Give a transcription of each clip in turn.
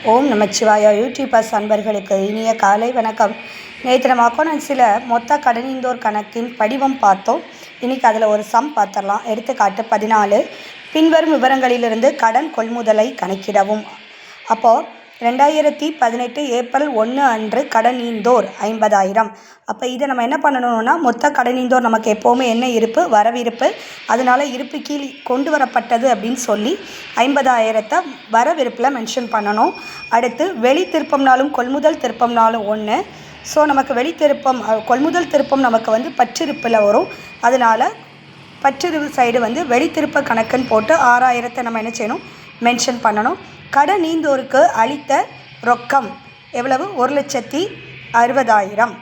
ஓம் Namashivaya YouTubers அன்பர்களுக்கு இனிய காலை வணக்கம். நேற்று நம்ம அக்கௌண்டன்சியில் மொத்த கடனீந்தோர் கணக்கின் படிவம் பார்த்தோம். இன்றைக்கி அதில் ஒரு சம் பார்த்துடலாம். எடுத்துக்காட்டு 14. பின்வரும் விவரங்களிலிருந்து கடன் கொள்முதலை கணக்கிடவும். அப்போது 2018 ஏப்ரல் 1 அன்று கடனீந்தோர் 50,000. அப்போ இதை நம்ம என்ன பண்ணணும்னா, மொத்த கடனீந்தோர் நமக்கு எப்போவுமே என்ன இருப்பு, வரவிருப்பு. அதனால் இருப்பு கீழ் கொண்டு வரப்பட்டது அப்படின்னு சொல்லி 50,000 வரவிருப்பில் மென்ஷன் பண்ணணும். அடுத்து வெளி திருப்பம்னாலும் கொள்முதல் திருப்பம்னாலும் ஒன்று. ஸோ நமக்கு வெளி திருப்பம் கொள்முதல் திருப்பம் நமக்கு பற்றிருப்பில் வரும். அதனால் பற்றிருப்பு சைடு வெளி திருப்ப கணக்குன்னு போட்டு 6,000 நம்ம என்ன செய்யணும், மென்ஷன் பண்ணணும். கடனீந்தோருக்கு அளித்த ரொக்கம் எவ்வளவு, 1,60,000.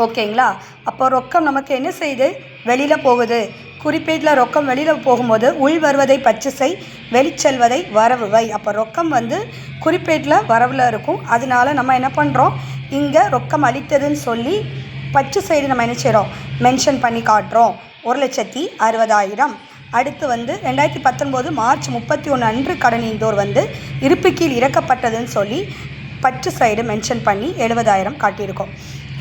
ஓகேங்களா? அப்போ ரொக்கம் நமக்கு என்ன செய்யுது, வெளியில் போகுது. குறிப்பேட்டில் ரொக்கம் வெளியில் போகும்போது உள் வருவதை பற்றுசை, வெளிச்செல்வதை வரவுவை. அப்போ ரொக்கம் குறிப்பேட்டில் வரவில் இருக்கும். அதனால நம்ம என்ன பண்ணுறோம், இங்கே ரொக்கம் அளித்ததுன்னு சொல்லி பற்று சைடு நம்ம என்ன செய்கிறோம், மென்ஷன் பண்ணி காட்டுறோம். 1,60,000. அடுத்து 2019 மார்ச் 31 அன்று கடனீந்தோர் இருப்பு கீழ் இறக்கப்பட்டதுன்னு சொல்லி பற்று சைடு மென்ஷன் பண்ணி 70,000 காட்டியிருக்கோம்.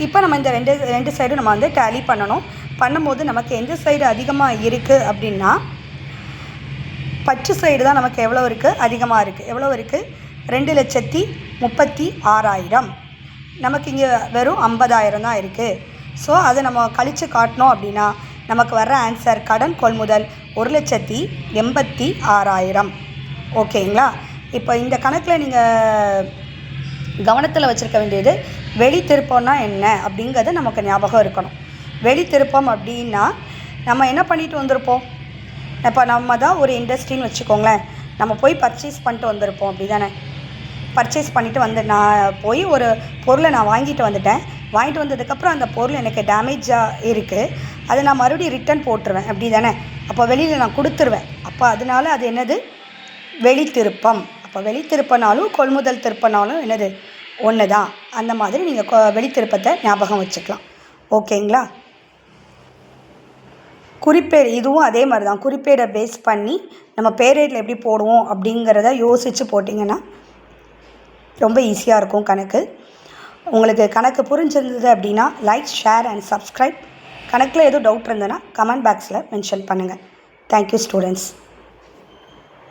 இப்போ நம்ம இந்த ரெண்டு சைடும் நம்ம டேலி பண்ணணும். பண்ணும்போது நமக்கு எந்த சைடு அதிகமாக இருக்குது அப்படின்னா, பற்று சைடு தான் நமக்கு எவ்வளோ இருக்குது, அதிகமாக இருக்குது. எவ்வளோ இருக்குது, 2,36,000. நமக்கு இங்கே வெறும் 50,000 தான் இருக்குது. ஸோ அதை நம்ம கழித்து காட்டினோம் அப்படின்னா நமக்கு வர்ற ஆன்சர் கடன் கொள்முதல் 1,86,000. ஓகேங்களா? இப்போ இந்த கணக்கில் நீங்கள் கவனத்தில் வச்சுருக்க வேண்டியது, வெளி திருப்பம்னா என்ன அப்படிங்கிறது நமக்கு ஞாபகம் இருக்கணும். வெளி திருப்பம் அப்படின்னா நம்ம என்ன பண்ணிட்டு வந்திருப்போம், இப்போ நம்ம தான் ஒரு இண்டஸ்ட்ரின்னு வச்சுக்கோங்களேன். நம்ம போய் பர்ச்சேஸ் பண்ணிட்டு வந்திருப்போம், அப்படி தானே? பர்ச்சேஸ் பண்ணிவிட்டு நான் போய் ஒரு பொருளை நான் வாங்கிட்டு வந்துட்டேன். வாங்கிட்டு வந்ததுக்கப்புறம் அந்த பொருள் எனக்கு டேமேஜாக இருக்குது. அதை நான் மறுபடியும் ரிட்டன் போட்டுருவேன், அப்படி தானே? அப்போ வெளியில் நான் கொடுத்துருவேன். அப்போ அதனால அது என்னது, வெளி திருப்பம். அப்போ வெளி திருப்பினாலும் கொள்முதல் திருப்பினாலும் என்னது, ஒன்று தான். அந்த மாதிரி நீங்கள் வெளி திருப்பத்தை ஞாபகம் வச்சுக்கலாம். ஓகேங்களா? குறிப்பேடு இதுவும் அதே மாதிரி தான். குறிப்பேடை பேஸ் பண்ணி நம்ம பேரேட்டில் எப்படி போடுவோம் அப்படிங்கிறத யோசித்து போட்டிங்கன்னா ரொம்ப ஈஸியாக இருக்கும் கணக்கு. உங்களுக்கு கணக்கு புரிஞ்சிருந்தது அப்படின்னா லைக், ஷேர் அண்ட் சப்ஸ்கிரைப். கணக்கில் எதுவும் டவுட் இருந்ததுன்னா கமெண்ட் பாக்ஸில் மென்ஷன் பண்ணுங்கள். Thank you students.